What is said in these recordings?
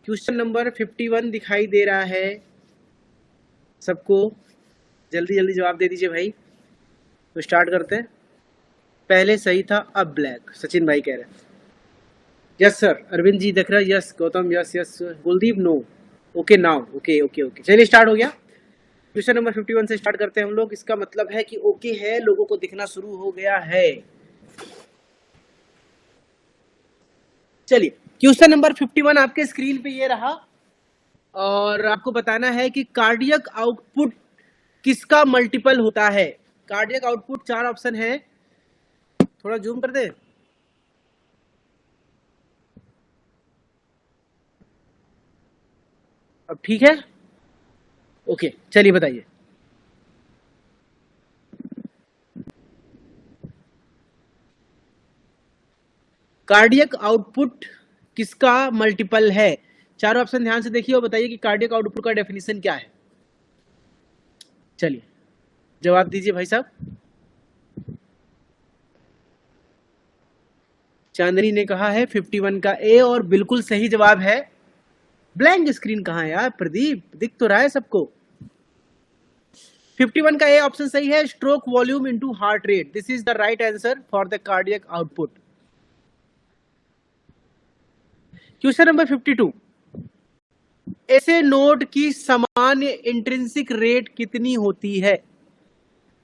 Question number 51 दिखाई दे रहा है सबको? जल्दी जल्दी जवाब दे दीजिए भाई। तो स्टार्ट करते हैं। पहले सही था, अब ब्लैक। सचिन भाई कह रहे हैं यस सर। अरविंद जी देख रहे हैं yes. Gautam yes yes. Kuldeep no. Okay now. Okay okay okay, चलिए स्टार्ट हो गया। क्वेश्चन नंबर 51 से स्टार्ट करते हैं हम लोग। इसका मतलब है कि ओके है, लोगों को दिखना शुरू हो गया है। चलिए क्वेश्चन नंबर 51 आपके स्क्रीन पे ये रहा और आपको बताना है कि कार्डियक आउटपुट किसका मल्टीपल होता है। कार्डियक आउटपुट 4 ऑप्शन है, थोड़ा जूम कर दे। अब ठीक है, ओके चलिए बताइए। कार्डियक आउटपुट किसका मल्टीपल है? चारों ऑप्शन ध्यान से देखिए और बताइए कि कार्डियक आउटपुट का डेफिनेशन क्या है। चलिए जवाब दीजिए भाई साहब। चांदनी ने कहा है 51 का ए और बिल्कुल सही जवाब है। ब्लैंक स्क्रीन कहाँ है यार प्रदीप, दिख तो रहा है सबको। 51 का ए ऑप्शन सही है। Stroke volume into heart rate, this is the right answer for the cardiac output. Question number 52, ऐसे नोट की सामान्य इंट्रिंसिक रेट कितनी होती है?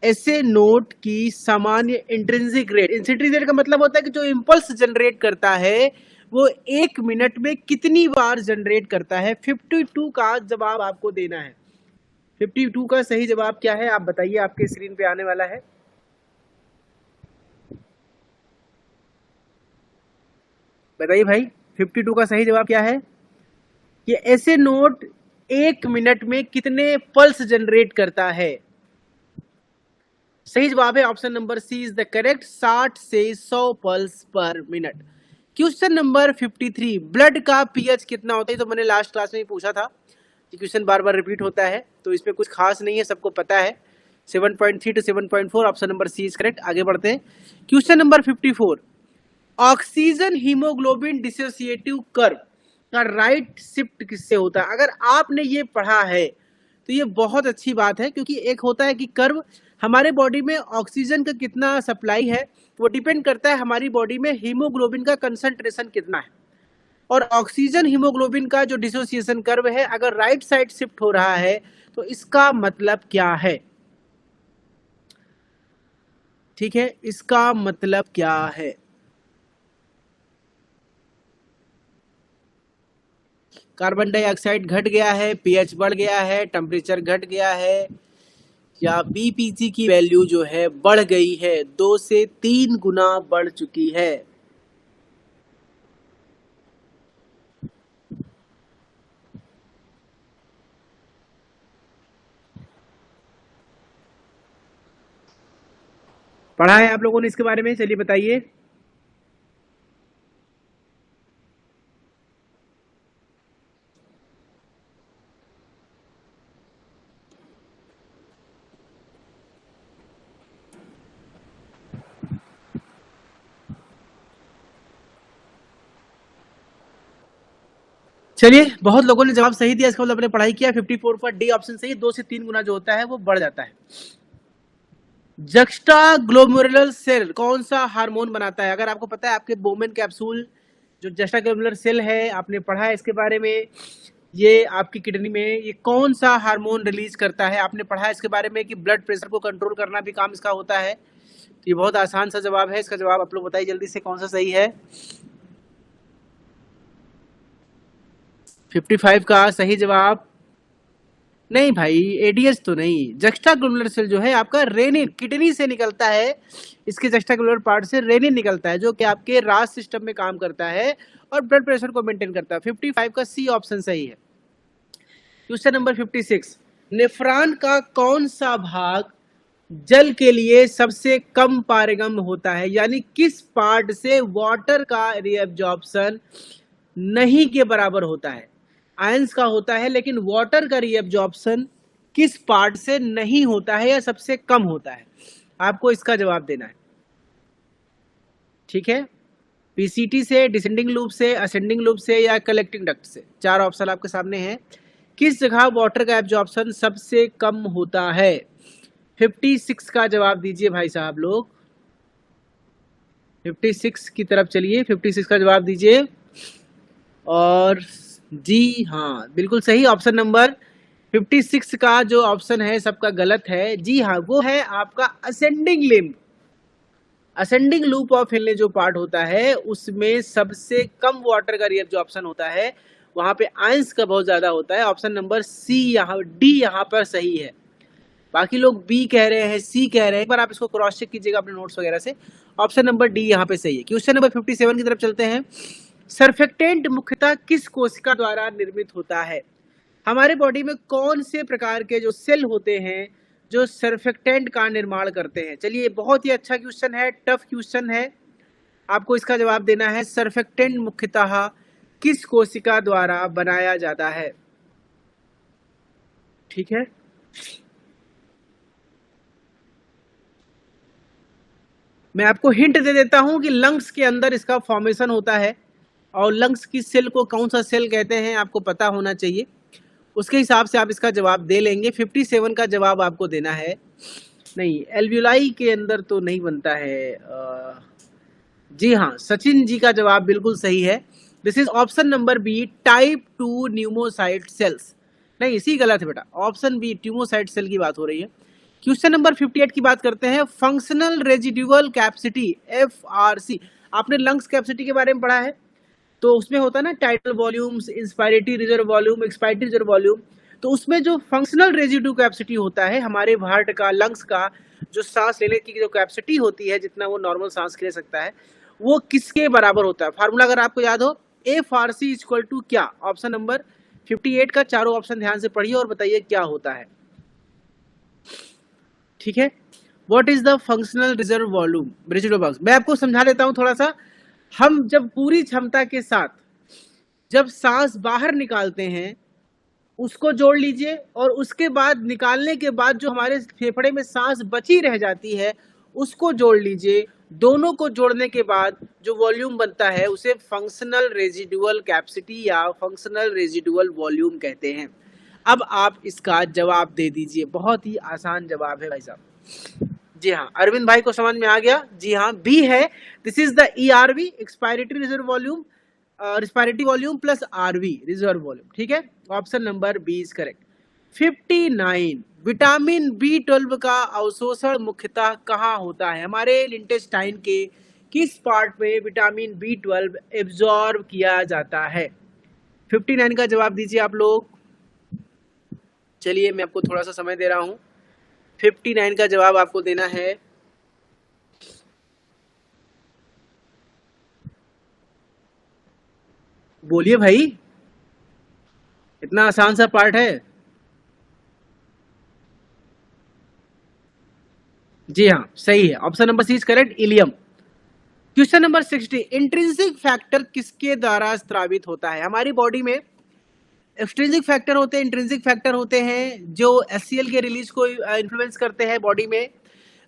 ऐसे नोट की सामान्य इंट्रिंसिक रेट, इंट्रिंसिक रेट का मतलब होता है कि जो इंपल्स जनरेट करता है वो 1 मिनट में कितनी बार जनरेट करता है। 52 का जवाब आपको देना है। 52 का सही जवाब क्या है आप बताइए, आपके स्क्रीन पे आने वाला है। बताइए भाई 52 का सही जवाब क्या है? कि ऐसे नोट 1 मिनट में कितने पल्स जनरेट करता है। सही जवाब है option number C is the correct, 60 से 100 pulse per minute. Question number 53, blood का पीएच कितना होता है? तो मैंने लास्ट क्लास में ही पूछा था, ये क्वेश्चन बार बार रिपीट होता है तो इसमें कुछ खास नहीं है, सबको पता है। 7.3 to 7.4, option number C is correct. आगे बढ़ते हैं। Question number 54, oxygen haemoglobin dissociative curve का राइट शिफ्ट किससे होता है? अगर आपने ये पढ़ा है तो ये बहुत अच्छी बात है, क्योंकि एक होता है कि कर्व हमारे बॉडी में ऑक्सीजन का कितना सप्लाई है वो डिपेंड करता है हमारी बॉडी में हीमोग्लोबिन का कंसंट्रेशन कितना है। और ऑक्सीजन हीमोग्लोबिन का जो डिसोसिएशन कर्व है अगर राइट साइड शिफ्ट हो रहा है तो इसका मतलब क्या है? ठीक है, इसका मतलब क्या है? कार्बन डाइऑक्साइड घट गया है, पीएच बढ़ गया है, टेम्परेचर घट गया है, या बीपीसी की वैल्यू जो है बढ़ गई है, 2 से 3 गुना बढ़ चुकी है। पढ़ा है आप लोगों ने इसके बारे में? चलिए बताइए। चलिए बहुत लोगों ने जवाब सही दिया, इसका मतलब आपने पढ़ाई किया। 54 पर डी ऑप्शन सही, 2 से 3 गुना जो होता है वो बढ़ जाता है। जक्स्टा ग्लोमेरुलर सेल कौन सा हार्मोन बनाता है? अगर आपको पता है आपके बोमेन कैप्सूल जो जस्टा ग्लोमेरुलर सेल है, आपने पढ़ा है इसके बारे में, ये आपकी किडनी में ये कौन सा हार्मोन रिलीज करता है? आपने पढ़ा है इसके बारे में कि ब्लड प्रेशर को कंट्रोल करना भी काम इसका होता है। तो ये बहुत आसान सा जवाब है, इसका जवाब आप लोग बताइए जल्दी से कौन सा सही है। 55 का सही जवाब नहीं भाई, एडीएस तो नहीं। जक्स्टा ग्लोमेरुलर सेल जो है आपका रेनिन किडनी से निकलता है, इसके जक्स्टा ग्लोमेरुलर पार्ट से रेनिन निकलता है जो कि आपके रास सिस्टम में काम करता है और ब्लड प्रेशर को मेंटेन करता है। 55 का सी ऑप्शन सही है। क्वेश्चन नंबर 56, नेफ्रॉन का कौन सा भाग जल के लिए सबसे कम पारगम्य होता है? यानी किस पार्ट से वाटर का रीअब्जॉर्प्शन नहीं के बराबर होता है? आयंस का होता है, लेकिन वाटर का रीअब्जॉर्प्शन किस पार्ट से नहीं होता है या सबसे कम होता है? आपको इसका जवाब देना है, ठीक है। पीसीटी से, डिसेंडिंग लूप से, असेंडिंग लूप से या कलेक्टिंग डक्ट से। 4 ऑप्शन आपके सामने हैं। किस जगह वाटर का एब्जॉर्प्शन सबसे कम होता है? 56 का जवाब दीजिए भाई साहब लोग। 56 की तरफ चलिए, 56 का जवाब दीजिए। और जी हाँ, बिल्कुल सही। ऑप्शन नंबर 56 का जो ऑप्शन है सबका गलत है। जी हाँ, वो है आपका ascending limb. Ascending loop of Henle जो पार्ट होता है उसमें सबसे कम वाटर का रिएब्जॉर्प्शन होता है, वहां पे आयंस का बहुत ज्यादा होता है। ऑप्शन नंबर सी यहाँ, डी यहाँ पर सही है। बाकी लोग बी कह रहे हैं, सी कह रहे हैं, एक बार आप इसको क्रॉस चेक कीजिएगा अपने नोट्स वगैरह से। ऑप्शन नंबर डी यहाँ पे सही है। क्वेश्चन नंबर 57 की तरफ चलते हैं। सर्फेक्टेंट मुख्यतः किस कोशिका द्वारा निर्मित होता है? हमारे बॉडी में कौन से प्रकार के जो सेल होते हैं जो सर्फेक्टेंट का निर्माण करते हैं? चलिए, बहुत ही अच्छा क्वेश्चन है, टफ क्वेश्चन है, आपको इसका जवाब देना है। सर्फेक्टेंट मुख्यतः किस कोशिका द्वारा बनाया जाता है? ठीक है, मैं आपको हिंट दे देता हूं कि लंग्स के अंदर इसका फॉर्मेशन होता है, और लंग्स की सेल को कौन सा सेल कहते हैं आपको पता होना चाहिए, उसके हिसाब से आप इसका जवाब दे लेंगे। 57 का जवाब आपको देना है। नहीं, एल्व्यूलाई के अंदर तो नहीं बनता है। जी हाँ, सचिन जी का जवाब बिल्कुल सही है। This is option number B, type 2 pneumocyte cells. नहीं, इसी गलत है बेटा, ऑप्शन बी ट्यूमोसाइट सेल की बात हो रही है। क्वेश्चन नंबर 58 की बात करते हैं। फंक्शनल रेजिडुअल कैपेसिटी FRC, आपने लंग्स कैपेसिटी के बारे में पढ़ा है, तो उसमें होता है ना title volumes, inspiratory reserve volume, expiratory reserve volume. तो उसमें जो फंक्शनल रेजिड्यू कैपेसिटी होता है हमारे हार्ट का, लंग्स का, जो सांस लेने की जो कैपेसिटी होती है, जितना वो नॉर्मल सांस ले सकता है, वो किसके बराबर होता है? फार्मूला अगर आपको याद हो, FRC इक्वल टू क्या? ऑप्शन नंबर 58 का चारों ऑप्शन ध्यान से पढ़िए और बताइए क्या होता है। ठीक है, what is the functional reserve volume residue box? मैं आपको समझा देता हूं थोड़ा सा। हम जब पूरी क्षमता के साथ जब सांस बाहर निकालते हैं उसको जोड़ लीजिए, और उसके बाद निकालने के बाद जो हमारे फेफड़े में सांस बची रह जाती है उसको जोड़ लीजिए। दोनों को जोड़ने के बाद जो वॉल्यूम बनता है उसे फंक्शनल रेजिडुअल कैपेसिटी या फंक्शनल रेजिडुअल वॉल्यूम कहते हैं। अब आप इसका जवाब दे दीजिए, बहुत ही आसान जवाब है भाई साहब। जी हाँ, अरविंद भाई को समझ में आ गया। जी हाँ, बी है। This is the ERV, expiratory reserve volume, respiratory volume plus RV reserve volume. ठीक है, option number B is correct. 59, vitamin B12 का अवशोषण मुख्यतः कहाँ होता है? हमारे इंटेस्टाइन के किस पार्ट में विटामिन B12 एब्जॉर्ब किया जाता है? 59 का जवाब दीजिए आप लोग। चलिए, मैं आपको थोड़ा सा समय दे रहा हूं। 59 का जवाब आपको देना है। बोलिए भाई, इतना आसान सा पार्ट है। जी हाँ, सही है, option number C is correct, ileum. Question number 60, intrinsic factor किसके द्वारा स्रावित होता है? हमारी बॉडी में एक्सट्रिंसिक फैक्टर होते हैं, इंट्रिंसिक फैक्टर होते हैं जो HCl के रिलीज को इन्फ्लुएंस करते हैं बॉडी में।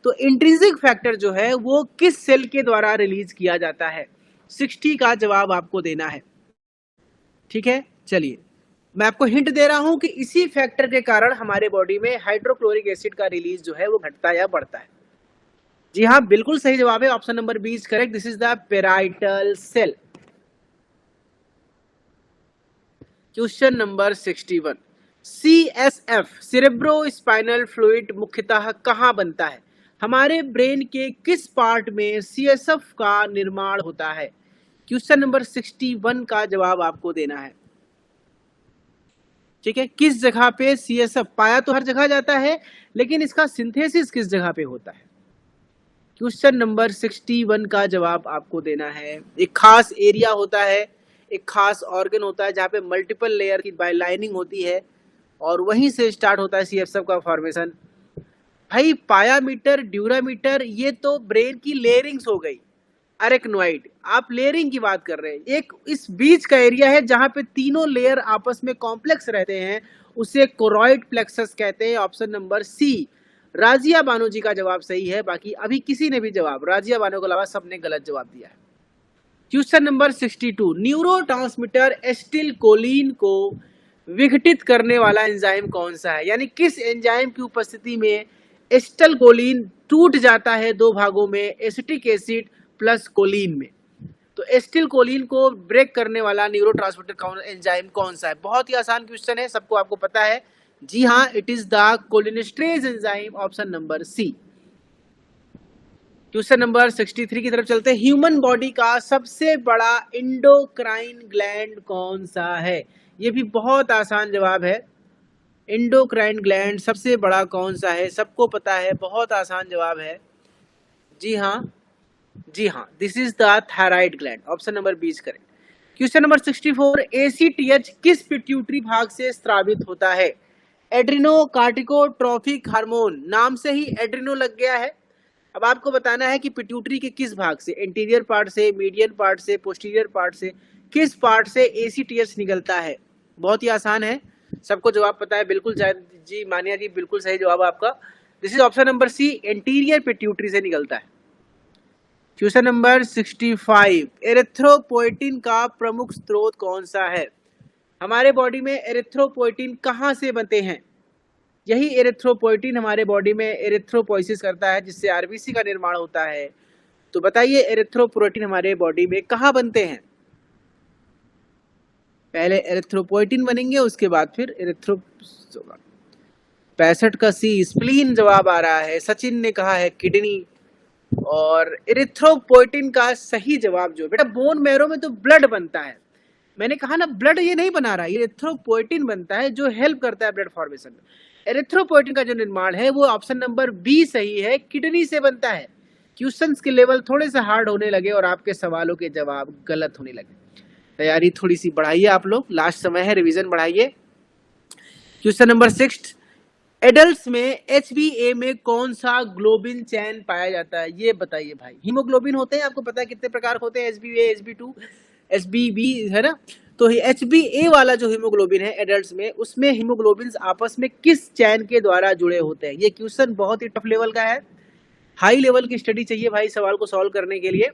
तो इंट्रिंसिक फैक्टर जो है वो किस सेल के द्वारा रिलीज किया जाता है? 60 का जवाब आपको देना है। ठीक है, चलिए, मैं आपको हिंट दे रहा हूं कि इसी फैक्टर के कारण हमारे बॉडी में हाइड्रोक्लोरिक एसिड का रिलीज जो है वो घटता या बढ़ता है। जी हाँ, बिल्कुल सही जवाब है, option number B is correct. This is the parietal cell. Question number 61, CSF, cerebro spinal fluid मुख्यतः कहाँ बनता है? हमारे ब्रेन के किस पार्ट में CSF का निर्माण होता है? क्वेश्चन नंबर 61 का जवाब आपको देना है। ठीक है, किस जगह पे CSF पाया तो हर जगह जाता है, लेकिन इसका सिंथेसिस किस जगह पे होता है? क्वेश्चन नंबर 61 का जवाब आपको देना है। एक खास एरिया होता है, एक खास ऑर्गन होता है जहाँ पे मल्टीपल लेयर की बाइलाइनिंग होती है, और वहीं से स्टार्ट होता है CSF का फॉर्मेशन। भाई, पायामीटर, ड्यूरामीटर, ये तो ब्रेन की लेयरिंग्स हो गई। अरेक्नोइड, आप लेयरिंग की बात कर रहे हैं। एक इस बीच का एरिया है जहां पे तीनों लेयर आपस में कॉम्प्लेक्स रहते हैं, उसे कोरॉइड प्लेक्सस कहते हैं। ऑप्शन नंबर सी, राजिया बानो जी का जवाब सही है। बाकी अभी किसी ने भी जवाब, राजिया बानो के अलावा सबने गलत जवाब दिया है। क्वेश्चन नंबर 62, न्यूरोट्रांसमीटर एसिटिलकोलिन को विघटित करने वाला एंजाइम कौन सा है? यानी किस एंजाइम की उपस्थिति में एसिटिलकोलिन टूट जाता है दो भागों में, एसिटिक एसिड प्लस कोलिन में। तो एसिटिलकोलिन को ब्रेक करने वाला न्यूरोट्रांसमीटर एंजाइम कौन सा है? बहुत ही आसान क्वेश्चन है, सबको आपको पता है। जी हाँ, it is the cholinesterase enzyme, option number C. Question number 63 की तरफ चलते हैं। ह्यूमन बॉडी का सबसे बड़ा एंडोक्राइन ग्लैंड कौन सा है? ये भी बहुत आसान जवाब है। एंडोक्राइन ग्लैंड सबसे बड़ा कौन सा है? सबको पता है, बहुत आसान जवाब है। जी हाँ, जी हाँ, this is the thyroid gland, option number 20 करें। क्वेश्चन नंबर 64, एसीटीएच किस पिट्यूटरी भाग से स्रावित होता है? एड्रिनो कार्टिकोट्रोफिक हार्मोन, नाम से ही एड्रिनो लग गया है। अब आपको बताना है कि पिट्यूटरी के किस भाग से, इंटीरियर पार्ट से, मीडियन पार्ट से, पोस्टीरियर पार्ट से, किस पार्ट से एसीटीएच निकलता है? बहुत ही आसान है, सबको जवाब पता है। बिल्कुल जी, मानिया जी, बिल्कुल सही जवाब आपका। This is option number C, anterior pituitary से निकलता है। क्वेश्चन नंबर 65, एरिथ्रोपोएटिन का प्रमुख स्रोत कौन सा है? हमारे बॉडी में एरिथ्रोपोएटिन कहाँ से बनते हैं? यही एरिथ्रोपोएटिन हमारे बॉडी में एरिथ्रोपोइसिस करता है, जिससे आरबीसी का निर्माण होता है। तो बताइए, एरिथ्रोपोएटिन हमारे बॉडी में कहाँ बनते हैं? पहले एरिथ्रोपोएटिन बनेंगे, उसके बाद फिर 65 का सी, स्प्लीन जवाब आ रहा है। सचिन ने कहा है किडनी, और एरिथ्रोपोएटिन का सही जवाब जो बेटा, बोन मैरो में तो ब्लड बनता है। मैंने कहा ना, ब्लड ये नहीं बना रहा, एरिथ्रोपोएटिन बनता है जो हेल्प करता है ब्लड फॉर्मेशन में। एरिथ्रोपोएटिन का जो निर्माण है वो ऑप्शन नंबर बी सही है, किडनी से बनता है। क्वेश्चंस के लेवल थोड़े से हार्ड होने लगे और आपके सवालों के जवाब गलत होने लगे। तैयारी थोड़ी सी बढ़ाइए आप लोग, लास्ट समय है, रिवीजन बढ़ाइए। क्वेश्चन नंबर 6, एडल्ट्स में HbA में कौन सा ग्लोबिन चैन पाया जाता है? ये बताइए भाई। हीमोग्लोबिन होते हैं, आपको पता है कितने प्रकार होते हैं, HbA, Hb2, HbB, है ना। तो HbA वाला जो हीमोग्लोबिन है एडल्ट्स में, उसमें हीमोग्लोबिन आपस में किस चैन के द्वारा जुड़े होते हैं? ये क्वेश्चन बहुत ही टफ लेवल का है, हाई लेवल की स्टडी चाहिए भाई सवाल को सॉल्व करने के लिए।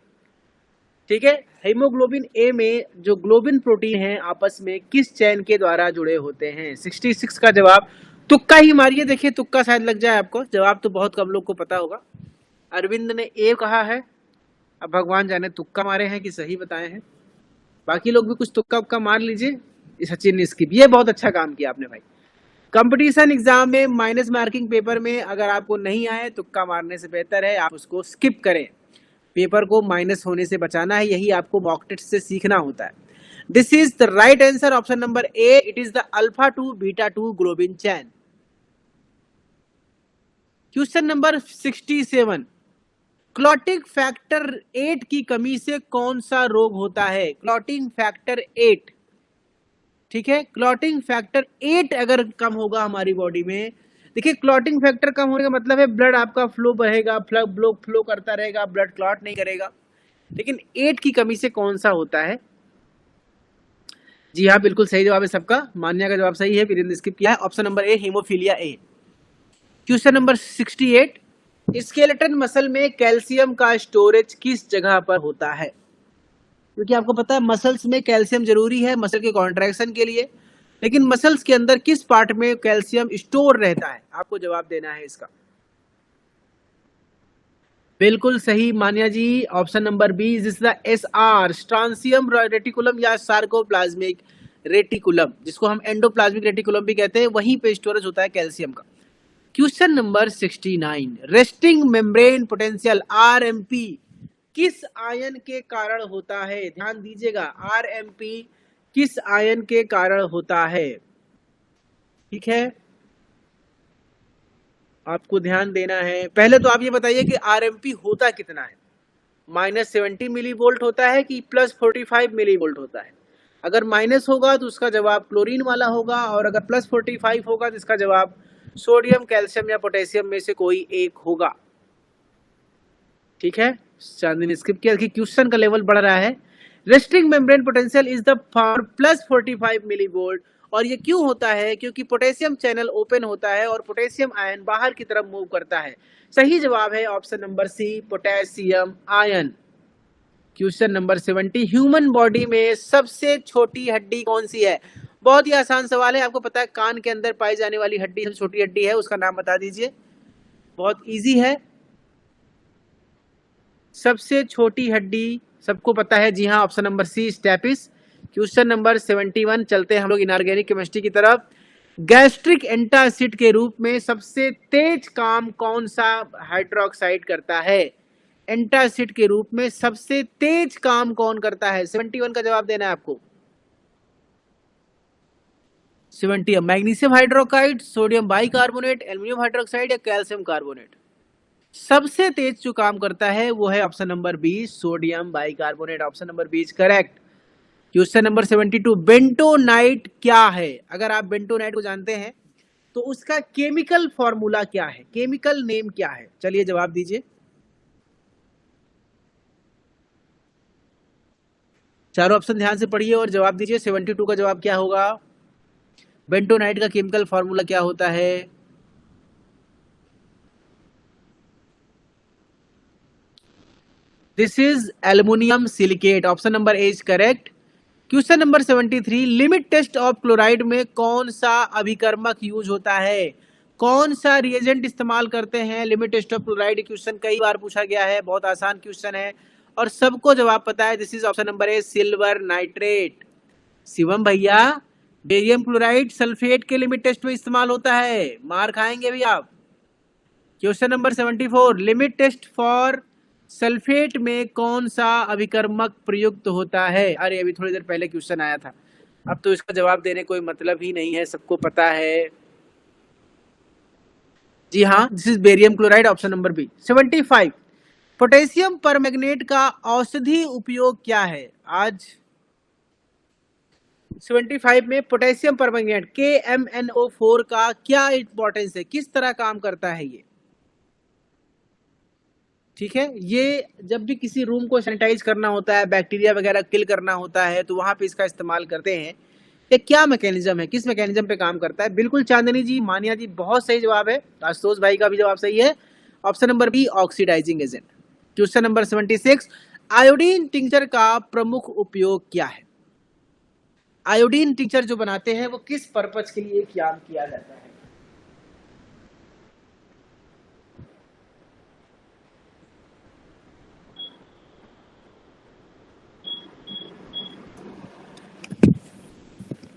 ठीक है, हीमोग्लोबिन ए में जो ग्लोबिन प्रोटीन है आपस में किस चैन के द्वारा जुड़े होते हैं? 66 का जवाब, तुक्का ही मारिए, देखिए तुक्का शायद लग जाए आपको। जवाब तो बहुत कम लोग को पता होगा। अरविंद ने ए कहा है, अब भगवान जाने तुक्का मारे हैं कि सही बताए हैं। बाकी लोग भी कुछ तुक्का उक्का मार लीजिए। सचिन ने स्किप, ये बहुत अच्छा काम किया आपने भाई। कंपटीशन एग्जाम में माइनस मार्किंग पेपर में अगर आपको नहीं आए, तुक्का मारने से बेहतर है आप उसको स्किप करें। पेपर को माइनस होने से बचाना है, यही आपको मॉक टेस्ट से सीखना होता है। This is the right answer, option number A, it is the alpha 2 beta 2 globin chain. Question number 67, clotting factor 8 की कमी से कौन सा रोग होता है? क्लॉटिंग फैक्टर 8, ठीक है, क्लॉटिंग फैक्टर 8 अगर कम होगा हमारी बॉडी में, देखिए क्लॉटिंग फैक्टर कम होने का मतलब है ब्लड आपका फ्लो बढ़ेगा, ब्लड फ्लो करता रहेगा, ब्लड क्लॉट नहीं करेगा। लेकिन 8 की कमी से कौन सा होता है? जी हाँ, बिल्कुल सही जवाब है सबका। मान्या का जवाब सही है, वीरेंद्र स्किप किया है, option number A, haemophilia A. Question number 68, skeleton muscle में कैल्शियम का स्टोरेज किस जगह पर होता है? क्योंकि आपको पता है मसल्स में कैल्शियम जरूरी है मसल के कॉन्ट्रैक्शन के लिए, लेकिन मसल्स के अंदर किस पार्ट में कैल्शियम स्टोर रहता है? आपको जवाब देना है इसका। बिल्कुल सही Manya ji, option number B is the SR, strontium reticulum या सार्कोप्लाज्मिक रेटिकुलम, जिसको हम एंडोप्लाज्मिक रेटिकुलम भी कहते हैं, वहीं पे स्टोरेज होता है कैल्शियम का। Question number 69, resting membrane potential RMP किस आयन के कारण होता है? ध्यान दीजिएगा, RMP किस आयन के कारण होता है? ठीक है, आपको ध्यान देना है। पहले तो आप ये बताइए कि RMP होता कितना है? -70 मिली वोल्ट होता है कि +45 मिली वोल्ट होता है? अगर माइनस होगा तो उसका जवाब क्लोरीन वाला होगा, और अगर +45 होगा तो इसका जवाब सोडियम, कैल्शियम या पोटेशियम में से कोई एक होगा। ठीक है, चांदनी स्किप किया कि क्वेश्चन का लेवल बढ़ रहा है। Resting membrane potential is the for +45 milli volt, और ये क्यों होता है? क्योंकि पोटेशियम चैनल ओपन होता है और पोटेशियम आयन बाहर की तरफ मूव करता है। सही जवाब है option number C, potassium ion. Question number 70, human body में सबसे छोटी हड्डी कौन सी है? बहुत ही आसान सवाल है, आपको पता है कान के अंदर पाई जाने वाली हड्डी सबसे छोटी हड्डी है, उसका नाम बता दीजिए। बहुत इजी है, सबसे छोटी हड्डी सबको पता है, जी हाँ, option number C stapes. Question number 71, चलते हैं हम लोग इनऑर्गेनिक केमिस्ट्री की तरफ। गैस्ट्रिक एंटासिड के रूप में सबसे तेज काम कौन सा हाइड्रोक्साइड करता है? एंटासिड के रूप में सबसे तेज काम कौन करता है? 71 का जवाब देना है आपको। 70, magnesium hydroxide, sodium bicarbonate, aluminium hydroxide या कैल्शियम कार्बोनेट? सबसे तेज जो काम करता है वो है option number B, sodium bicarbonate. Option number B is correct. Question number 72, bentonite क्या है? अगर आप बेंटोनाइट को जानते हैं तो उसका केमिकल फॉर्मूला क्या है, केमिकल नेम क्या है? चलिए जवाब दीजिए, चारों ऑप्शन ध्यान से पढ़िए और जवाब दीजिए। 72 का जवाब क्या होगा? बेंटोनाइट का केमिकल फॉर्मूला क्या होता है? This is aluminium silicate. Option number A is correct. Question number 73, limit test of chloride में कौन सा अभिकर्मक यूज होता है? कौन सा रिएजेंट इस्तेमाल करते हैं limit test of chloride? Question कई बार पूछा गया है, बहुत आसान क्वेश्चन है और सबको जवाब पता है। This is option number A, silver nitrate. Shivam भैया, बेरियम क्लोराइड सल्फेट के लिमिट टेस्ट में इस्तेमाल होता है, मार खाएंगे भी आप। Question number 74, limit test for sulphate में कौन सा अभिकर्मक प्रयुक्त होता है? अरे अभी थोड़ी देर पहले क्वेश्चन आया था, अब तो इसका जवाब देने कोई मतलब ही नहीं है, सबको पता है। जी हाँ, this is barium chloride. Option number B. 75, potassium permanganate का औषधि उपयोग क्या है? आज 75 में पोटेशियम परमैंगनेट KMnO4 का क्या इंपॉर्टेंस है, किस तरह काम करता है ये? ठीक है, ये जब भी किसी रूम को सैनिटाइज करना होता है, बैक्टीरिया वगैरह किल करना होता है तो वहां पे इसका इस्तेमाल करते हैं। ये क्या मैकेनिज्म है, किस मैकेनिज्म पे काम करता है? बिल्कुल चांदनी जी, मानिया जी, बहुत सही जवाब है। आशुतोष भाई का भी जवाब सही है, option number B, oxidizing agent. Question number 76, iodine tincture का प्रमुख उपयोग क्या है? आयोडीन टिंचर जो बनाते हैं वो किस पर्पज के लिए काम किया जाता है?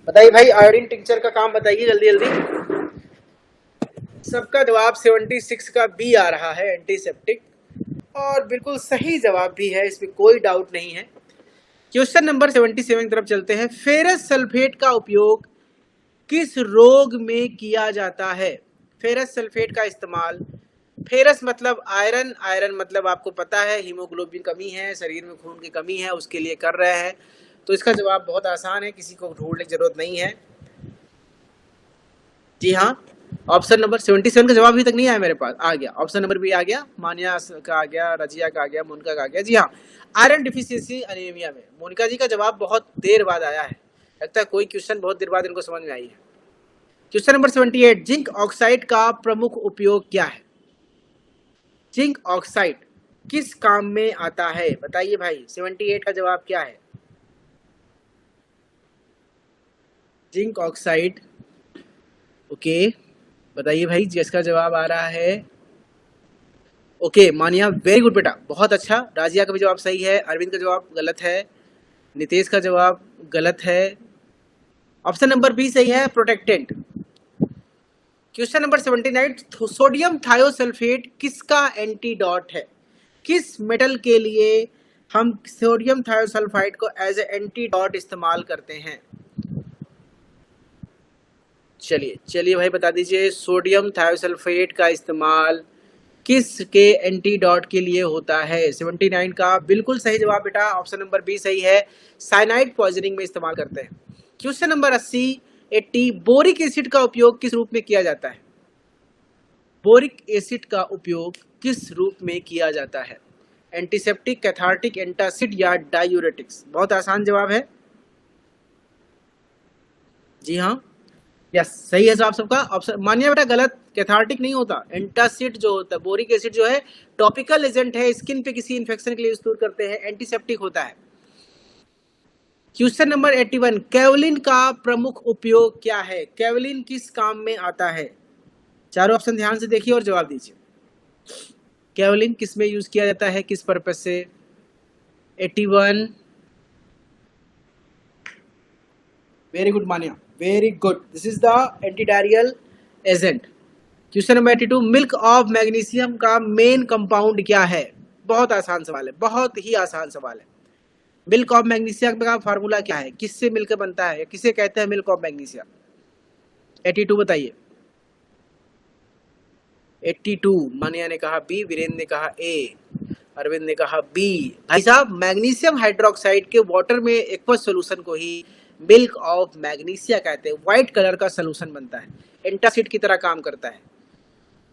बताइए भाई, आयोडीन टिंचर का काम बताइए जल्दी जल्दी। सबका जवाब 76 का बी आ रहा है, एंटीसेप्टिक, और बिल्कुल सही जवाब भी है, इसमें कोई डाउट नहीं है। क्वेश्चन नंबर 77 की तरफ चलते हैं। फेरस सल्फेट का उपयोग किस रोग में किया जाता है? फेरस सल्फेट का इस्तेमाल, फेरस मतलब आयरन, आयरन मतलब आपको पता है हीमोग्लोबिन कमी है, शरीर में खून की कमी है, उसके लिए कर रहे हैं। तो इसका जवाब बहुत आसान है, किसी को ढूंढने की जरूरत नहीं है। जी हाँ, ऑप्शन नंबर 77 का जवाब अभी तक नहीं आया मेरे पास, आ गया, ऑप्शन नंबर बी आ गया, मानिया का आ गया, रजिया का आ गया, मोनिका का आ गया। जी हाँ, आयरन डिफिशियंसी एनीमिया में। मोनिका जी का जवाब बहुत देर बाद आया है, लगता है कोई क्वेश्चन बहुत देर बाद इनको समझ में आई है। क्वेश्चन नंबर 78, जिंक ऑक्साइड का प्रमुख उपयोग क्या है? जिंक ऑक्साइड किस काम में आता है? बताइए भाई, 78 का जवाब क्या है? जिंक ऑक्साइड, ओके, बताइए भाई, जिसका जवाब आ रहा है। ओके मानिया, वेरी गुड बेटा, बहुत अच्छा। राजिया का भी जवाब सही है, अरविंद का जवाब गलत है, नितेश का जवाब गलत है, ऑप्शन नंबर बी सही है, protectant. Question number 79, sodium thiosulphate किसका एंटीडोट है? किस मेटल के लिए हम सोडियम थायोसल्फाइड को एज ए एंटीडोट इस्तेमाल करते हैं? चलिए चलिए भाई बता दीजिए, सोडियम थायोसल्फेट का इस्तेमाल किस के एंटीडोट के लिए होता है? 79 का बिल्कुल सही जवाब बेटा, ऑप्शन नंबर बी सही है, साइनाइड पॉइजनिंग में इस्तेमाल करते हैं। क्वेश्चन नंबर 80, बोरिक एसिड का उपयोग किस रूप में किया जाता है? बोरिक एसिड का उपयोग किस रूप में किया जाता है? एंटीसेप्टिक, कैथार्टिक, एंटासिड या डायूरेटिक्स? बहुत आसान जवाब है, जी हाँ, यस सही है जवाब सबका। ऑप्शन मानिए बेटा गलत, कैथार्टिक नहीं होता। एंटासिड जो होता है, बोरिक एसिड जो है टॉपिकल एजेंट है, स्किन पे किसी इन्फेक्शन के लिए यूज करते हैं, एंटीसेप्टिक होता है। क्वेश्चन नंबर 81, कैवलिन का प्रमुख उपयोग क्या है? कैवलिन किस काम में आता है? चारों ऑप्शन ध्यान से देखिए और जवाब दीजिए। कैवलिन किस में यूज किया जाता है, किस पर्पज से? 81, वेरी गुड मानिया, very good, this is the antidiarrhoeal agent. Question number 82, milk of magnesium का मेन कंपाउंड क्या है? बहुत आसान सवाल है, बहुत ही आसान सवाल है। मिल्क ऑफ मैग्नीशियम का फार्मूला क्या है? किससे मिलकर बनता है, किसे कहते हैं मिल्क ऑफ मैग्नीशियम? 82 बताइए। 82, मानिया ने कहा बी, वीरेंद्र ने कहा ए, अरविंद ने कहा बी। भाई साहब मैग्नीशियम हाइड्रोक्साइड के वाटर में एक्वस सॉल्यूशन को ही मिल्क ऑफ मैग्नीशिया कहते हैं। व्हाइट कलर का सॉल्यूशन बनता है, एंटासिड की तरह काम करता है।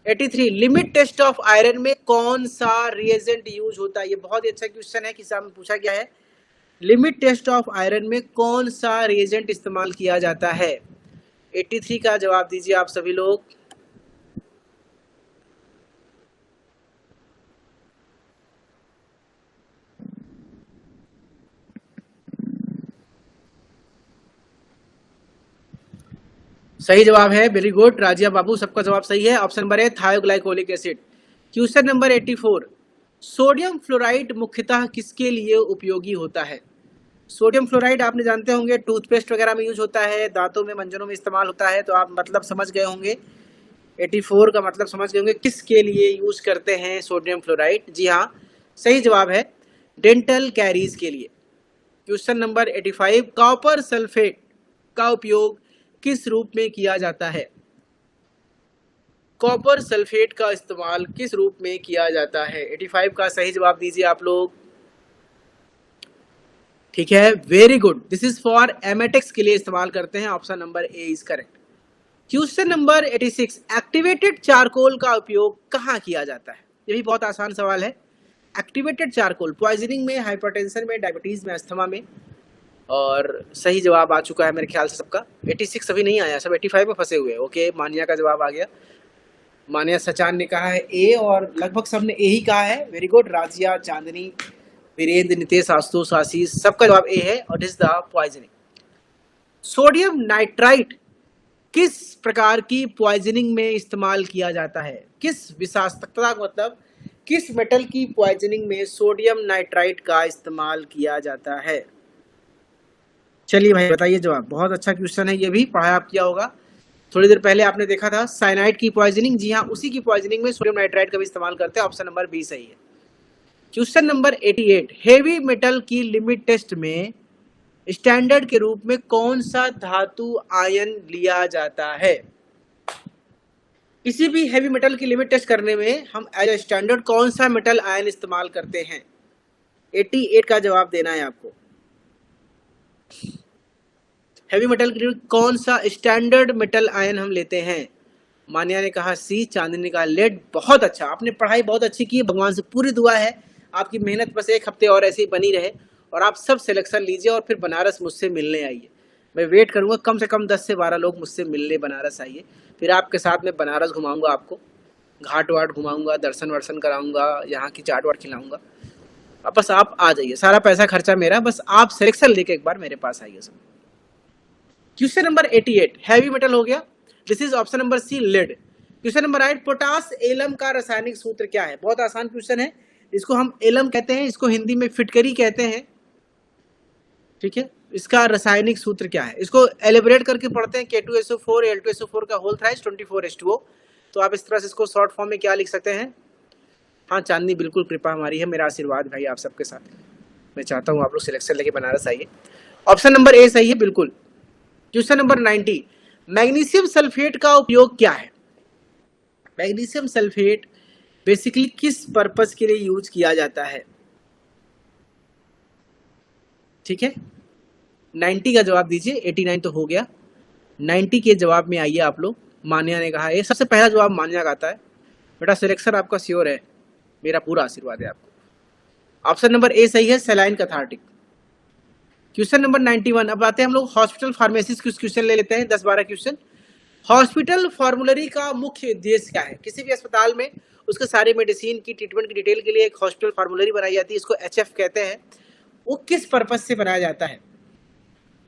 83, लिमिट टेस्ट ऑफ आयरन में कौन सा रिएजेंट यूज होता है? ये बहुत ही अच्छा क्वेश्चन है, किसी में पूछा गया है। लिमिट टेस्ट ऑफ आयरन में कौन सा रिएजेंट इस्तेमाल किया जाता है? 83 का जवाब दीजिए आप सभी लोग। सही जवाब है, वेरी गुड राजिया बाबू, सबका जवाब सही है। ऑप्शन नंबर है थायोग्लाइकोलिक acid. Question number 84, sodium fluoride मुख्यतः किसके लिए उपयोगी होता है? सोडियम फ्लोराइड आपने जानते होंगे टूथपेस्ट वगैरह में यूज होता है, दांतों में मंजनों में इस्तेमाल होता है, तो आप मतलब समझ गए होंगे। 84 का मतलब समझ गए होंगे किसके लिए यूज करते हैं सोडियम फ्लोराइड। जी हाँ, सही जवाब है डेंटल कैरीज के लिए। क्वेश्चन नंबर 85, कॉपर सल्फेट का उपयोग किस रूप में किया जाता है? कॉपर सल्फेट का इस्तेमाल किस रूप में किया जाता है? 85 का सही जवाब दीजिए आप लोग। ठीक है, very good, this is for emetics के लिए इस्तेमाल करते हैं। Option number A is correct. Question number 86, activated charcoal का उपयोग कहाँ किया जाता है? ये भी बहुत आसान सवाल है। एक्टिवेटेड चारकोल पॉइजनिंग में, हाइपरटेंशन में, डायबिटीज में, अस्थमा में, और सही जवाब आ चुका है मेरे ख्याल से सबका। 86 अभी नहीं आया, सब 85 में फंसे हुए। ओके, मानिया का जवाब आ गया। मानिया सचान ने कहा है ए, और लगभग सबने ए ही कहा है। वेरी गुड, राजिया, चांदनी, वीरेंद्र, नितेश, आशुतोष, आशीष, सबका जवाब ए है और is the poisoning. Sodium nitrite किस प्रकार की पॉइजनिंग में इस्तेमाल किया जाता है? किस विषाक्तता मतलब किस मेटल की पॉइजनिंग में सोडियम नाइट्राइट का इस्तेमाल किया जाता है? चलिए भाई बताइए जवाब। बहुत अच्छा क्वेश्चन है, ये भी पढ़ा आप किया होगा। थोड़ी देर पहले आपने देखा था साइनाइड की पॉइजनिंग। जी हाँ, उसी की पॉइजनिंग में सोडियम नाइट्राइट का भी इस्तेमाल करते हैं। ऑप्शन नंबर बी सही है। क्वेश्चन नंबर 88, हेवी मेटल की लिमिट टेस्ट में स्टैंडर्ड के रूप में कौन सा धातु आयन लिया जाता है? किसी भी हैवी मेटल की लिमिट टेस्ट करने में हम एज ए स्टैंडर्ड कौन सा मेटल आयन इस्तेमाल करते हैं? 88 का जवाब देना है आपको। हैवी मेटल के लिए कौन सा स्टैंडर्ड मेटल आयन हम लेते हैं? मानिया ने कहा सी, चांदनी ने कहा लेड। बहुत अच्छा, आपने पढ़ाई बहुत अच्छी की, भगवान से पूरी दुआ है आपकी मेहनत बस एक हफ्ते और ऐसे ही बनी रहे और आप सब सिलेक्शन लीजिए और फिर बनारस मुझसे मिलने आइए। मैं वेट करूंगा, कम से कम 10 से 12 लोग मुझसे मिलने बनारस आइए, फिर आपके साथ में बनारस घुमाऊंगा, आपको घाट वाट घुमाऊंगा, दर्शन वर्शन कराऊंगा, यहाँ की चाट वाट खिलाऊंगा। अब बस आप आ जाइए, सारा पैसा खर्चा मेरा, बस आप सिलेक्शन लेके एक बार मेरे पास आइए सब। क्वेश्चन नंबर 88, हैवी मेटल हो गया, this is option number C lead. Question number 8, potash alum का रासायनिक सूत्र क्या है? बहुत आसान क्वेश्चन है, इसको हम एलम कहते हैं, इसको हिंदी में फिटकरी कहते हैं। ठीक है, इसका रासायनिक सूत्र क्या है? इसको एलिब्रेट करके पढ़ते हैं, K2SO4 Al2SO4 का होल थ्राइस 24H2O। तो आप इस तरह से इसको शॉर्ट फॉर्म में क्या लिख सकते हैं? हाँ चांदनी, बिल्कुल कृपा हमारी है, मेरा आशीर्वाद भाई आप सबके साथ। मैं चाहता हूँ आप लोग सिलेक्शन लेके बनारस आइए। ऑप्शन नंबर ए सही है बिल्कुल। क्वेश्चन नंबर 90, मैग्नीशियम सल्फेट का उपयोग क्या है? मैग्नीशियम सल्फेट बेसिकली किस पर्पस के लिए यूज किया जाता है? ठीक है, 90 का जवाब दीजिए। 89 तो हो गया, 90 के जवाब में आइए आप लोग। मान्या ने कहा ये सबसे पहला जवाब मान्या का आता है। बेटा सिलेक्शन आपका श्योर है, मेरा पूरा आशीर्वाद है आपको। ऑप्शन नंबर ए सही है, सलाइन कैथार्टिक। क्वेश्चन नंबर 91, अब आते हैं हम लोग हॉस्पिटल फार्मेसी, क्वेश्चन ले लेते हैं 10-12 क्वेश्चन। हॉस्पिटल फॉर्मूलरी का मुख्य उद्देश्य क्या है? किसी भी अस्पताल में उसके सारे मेडिसिन की ट्रीटमेंट की डिटेल के लिए एक हॉस्पिटल फॉर्मूलरी बनाई जाती है, इसको HF कहते हैं। वो किस पर्पज से बनाया जाता है?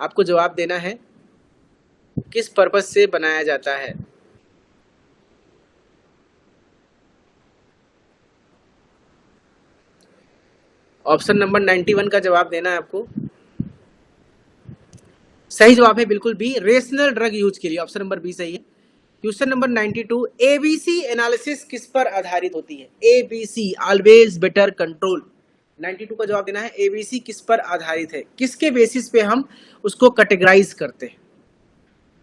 आपको जवाब देना है, किस पर्पज से बनाया जाता है? ऑप्शन नंबर 91 का जवाब देना है आपको। सही जवाब है बिल्कुल बी, रेशनल ड्रग यूज के लिए। ऑप्शन नंबर बी सही है। क्वेश्चन नंबर 92, ABC एनालिसिस किस पर आधारित होती है? ABC always better control. 92 का जवाब देना है, ABC किस पर आधारित है? किसके बेसिस पे हम उसको कैटेगराइज करते हैं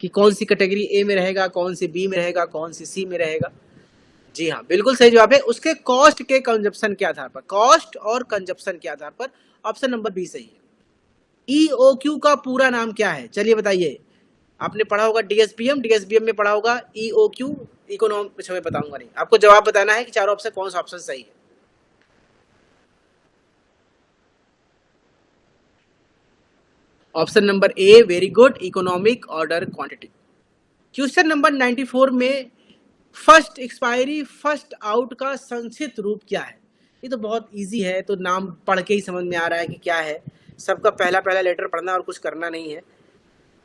कि कौन सी कैटेगरी ए में रहेगा, कौन सी बी में रहेगा, कौन सी सी में रहेगा? जी हाँ, बिल्कुल सही जवाब है, उसके कॉस्ट के कंजप्शन के आधार पर, कॉस्ट और कंजप्शन के आधार पर। ऑप्शन नंबर बी सही है। EOQ का पूरा नाम क्या है? चलिए बताइए। आपने पढ़ा होगा डीएसबीएम में पढ़ा होगा EOQ, इकोनॉमिक्स में बताऊंगा नहीं, आपको जवाब बताना है कि चारों ऑप्शन कौन सा ऑप्शन सही है। ऑप्शन नंबर ए, very good, economic order quantity. Question number 94 में फर्स्ट एक्सपायरी फर्स्ट आउट का संक्षिप्त रूप क्या है? ये तो बहुत इजी है, तो नाम पढ़ के ही समझ में आ रहा है कि क्या है। सबका पहला पहला लेटर पढ़ना और कुछ करना नहीं है,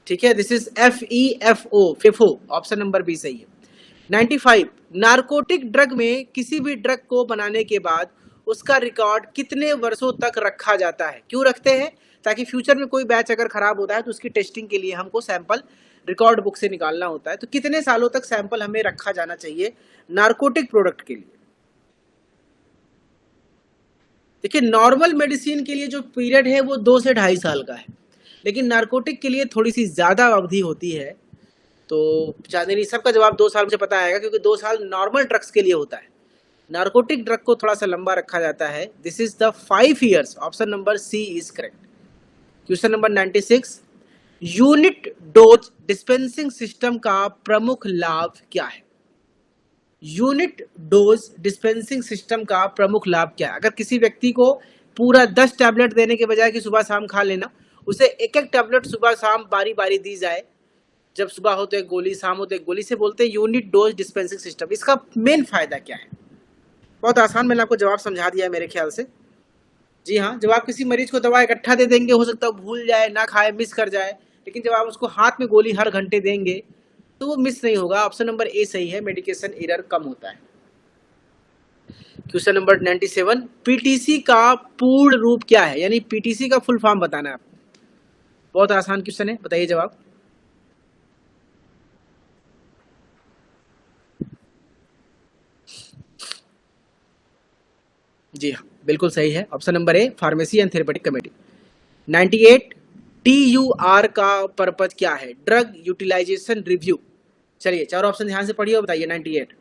ठीक है। This is FEFO, FIFO। Option number B सही है। 95, नारकोटिक ड्रग में किसी भी ड्रग को बनाने के बाद उसका रिकॉर्ड कितने वर्षों तक रखा जाता है? क्यों रखते हैं? ताकि फ्यूचर में कोई बैच अगर खराब होता है तो उसकी टेस्टिंग के लिए हमको सैंपल रिकॉर्ड बुक से निकालना होता है। तो कितने सालों तक सैंपल हमें रखा जाना चाहिए नारकोटिक प्रोडक्ट के लिए? देखिए, नॉर्मल मेडिसिन के लिए जो पीरियड है वो 2 से 2.5 साल का है, लेकिन नारकोटिक के लिए थोड़ी सी ज्यादा अवधि होती है। तो चांदनी, सबका जवाब 2 साल मुझे पता आएगा, क्योंकि 2 साल नॉर्मल ड्रग्स के लिए होता है, नारकोटिक ड्रग को थोड़ा सा लंबा रखा जाता है। This is the 5 years. Option number C is correct. Question number 96, unit dose dispensing system का प्रमुख लाभ क्या है? यूनिट डोज डिस्पेंसिंग सिस्टम का प्रमुख लाभ क्या है? अगर किसी व्यक्ति को पूरा 10 टैबलेट देने के बजाय कि सुबह शाम खा लेना, उसे एक एक टैबलेट सुबह शाम बारी बारी दी जाए, जब सुबह हो तो एक गोली, शाम हो तो एक गोली, से बोलते हैं यूनिट डोज डिस्पेंसिंग सिस्टम। इसका मेन फायदा क्या है? बहुत आसान, मैंने आपको जवाब समझा दिया है मेरे ख्याल से। जी हाँ, जब आप किसी मरीज को दवा इकट्ठा दे देंगे, हो सकता है भूल जाए, ना खाए, मिस कर जाए, लेकिन जब आप उसको हाथ में गोली हर घंटे देंगे तो वो मिस नहीं होगा। ऑप्शन नंबर ए सही है, मेडिकेशन एरर कम होता है। क्वेश्चन नंबर 97, पीटीसी का पूर्ण रूप क्या है? यानी पीटीसी का फुल फॉर्म बताना है आपको। बहुत आसान क्वेश्चन है, बताइए जवाब। जी हाँ, बिल्कुल सही है, option number A, pharmacy and therapeutic committee. 98, TUR का पर्पज क्या है? Drug utilization review. चलिए चारों ऑप्शन ध्यान से पढ़िए और बताइए। 98,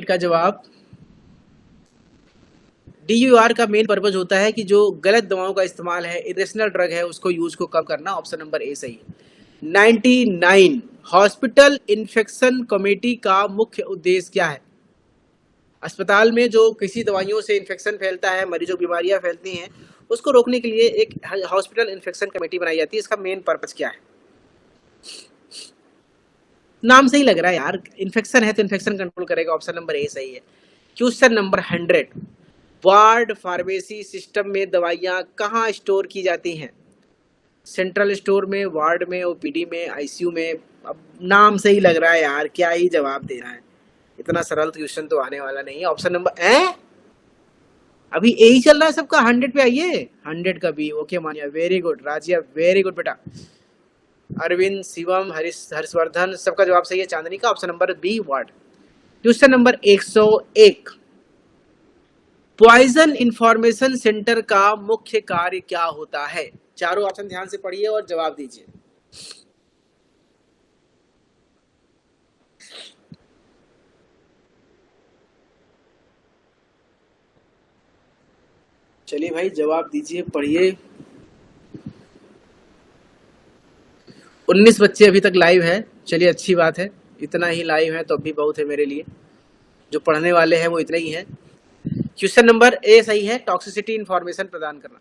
का जवाब, DUR का मेन पर्पज होता है कि जो गलत दवाओं का इस्तेमाल है, इरेशनल ड्रग है, उसको यूज को कम करना। ऑप्शन नंबर ए सही है। 99, हॉस्पिटल इन्फेक्शन कमेटी का मुख्य उद्देश्य क्या है? अस्पताल में जो किसी दवाइयों से इन्फेक्शन फैलता है, मरीजों की बीमारियां फैलती हैं, उसको रोकने के लिए एक हॉस्पिटल इन्फेक्शन कमेटी बनाई जाती है। इसका मेन पर्पज क्या है? नाम सही लग रहा है यार, इन्फेक्शन है तो इन्फेक्शन कंट्रोल करेगा। ऑप्शन नंबर ए सही है। Question number 100, ward pharmacy system में दवाइयां कहाँ स्टोर की जाती हैं? सेंट्रल स्टोर में, वार्ड में, ओपीडी में, आईसीयू में? अब नाम सही लग रहा है यार, क्या ही जवाब देना है, इतना सरल क्वेश्चन तो आने वाला नहीं है। ऑप्शन नंबर अभी ए ही चल रहा है सबका, 100 पे आइए। 100 का बी, ओके मानिया, वेरी गुड राजिया, वेरी गुड बेटा। अरविंद, शिवम, हर्षवर्धन, सबका जवाब सही है चांदनी का। Option number B, ward. Question number 101, poison information centre का मुख्य कार्य क्या होता है? चारों ऑप्शन ध्यान से पढ़िए और जवाब दीजिए। चलिए भाई जवाब दीजिए, पढ़िए। 19 बच्चे अभी तक लाइव है, चलिए अच्छी बात है, इतना ही लाइव है तो अभी बहुत है मेरे लिए। जो पढ़ने वाले हैं वो इतने ही हैं। क्वेश्चन नंबर ए सही है, टॉक्सिसिटी इंफॉर्मेशन प्रदान करना।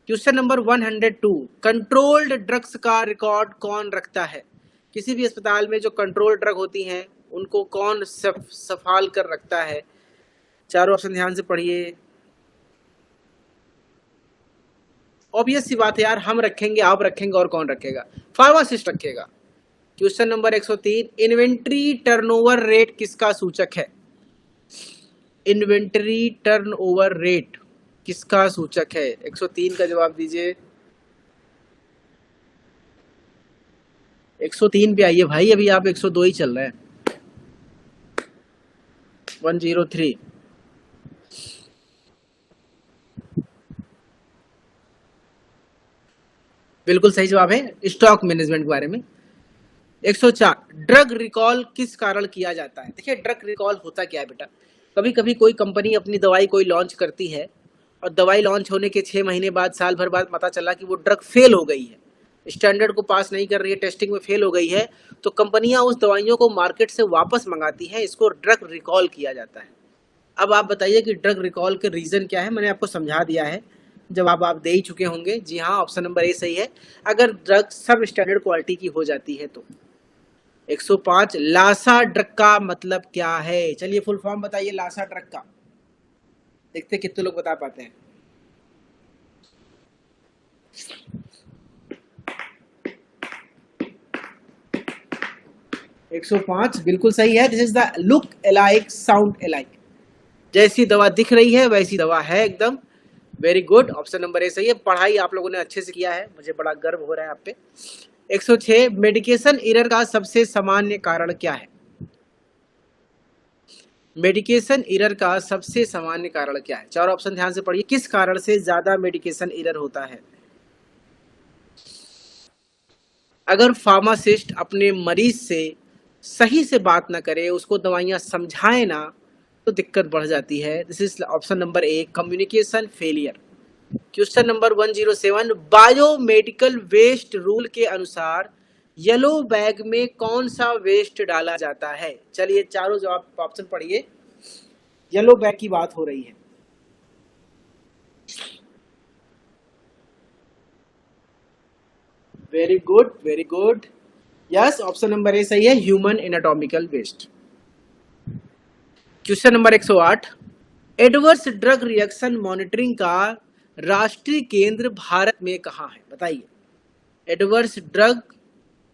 क्वेश्चन नंबर 102, कंट्रोल्ड ड्रग्स का रिकॉर्ड कौन रखता है? किसी भी अस्पताल में जो कंट्रोल ड्रग होती हैं उनको कौन संभाल कर रखता है? चारों ऑप्शन ध्यान से पढ़िए। ऑब्वियस सी बात है यार, हम रखेंगे, आप रखेंगे, और कौन रखेगा? फार्मासिस्ट रखेगा। Question number 103, inventory turnover rate किसका सूचक है? इन्वेंट्री टर्नओवर रेट किसका सूचक है? 103 का जवाब दीजिए। 103 पे आइए भाई, अभी आप 102 ही चल रहे हैं। 103 बिल्कुल सही जवाब है, स्टॉक मैनेजमेंट के बारे में। 104, ड्रग रिकॉल किस कारण किया जाता है? देखिए ड्रग रिकॉल होता क्या है बेटा, कभी कभी कोई कंपनी अपनी दवाई कोई लॉन्च करती है और दवाई लॉन्च होने के 6 महीने बाद, साल भर बाद पता चला कि वो ड्रग फेल हो गई है, स्टैंडर्ड को पास नहीं कर रही है, टेस्टिंग में फेल हो गई है, तो कंपनियां उस दवाइयों को मार्केट से वापस मंगाती हैं, इसको ड्रग रिकॉल किया जाता है। अब आप बताइए कि ड्रग रिकॉल के रीजन क्या है? मैंने आपको समझा दिया है, जवाब आप दे ही चुके होंगे। जी हाँ, ऑप्शन नंबर ए सही है, अगर ड्रग सब स्टैंडर्ड क्वालिटी की हो जाती है तो। 105, लासा ड्रग का मतलब क्या है? चलिए फुल फॉर्म बताइए लासा ड्रग का, देखते कितने लोग बता पाते हैं। एक 105 बिल्कुल सही है। This is the look alike sound alike, जैसी दवा दिख रही है वैसी दवा है एकदम। Very good, option number A सही है। पढ़ाई आप लोगों ने अच्छे से किया है, मुझे बड़ा गर्व हो रहा है आप पे। 106, मेडिकेशन एरर का सबसे सामान्य कारण क्या है? मेडिकेशन एरर का सबसे सामान्य कारण क्या है? चार ऑप्शन ध्यान से पढ़िए, किस कारण से ज्यादा मेडिकेशन एरर होता है? अगर फार्मासिस्ट अपने मरीज से सही से बात ना करे, उसको दवाइयां समझाए ना, तो दिक्कत बढ़ जाती है। This is option number A, communication failure. Question number 107, biomedical waste rule के अनुसार येलो बैग में कौन सा वेस्ट डाला जाता है? चलिए चारों जवाब ऑप्शन पढ़िए, येलो बैग की बात हो रही है। Very good, very good, yes, option number A सही है, human anatomical waste. Question number 108, adverse drug reaction monitoring का राष्ट्रीय केंद्र भारत में कहाँ है? बताइए, एडवर्स ड्रग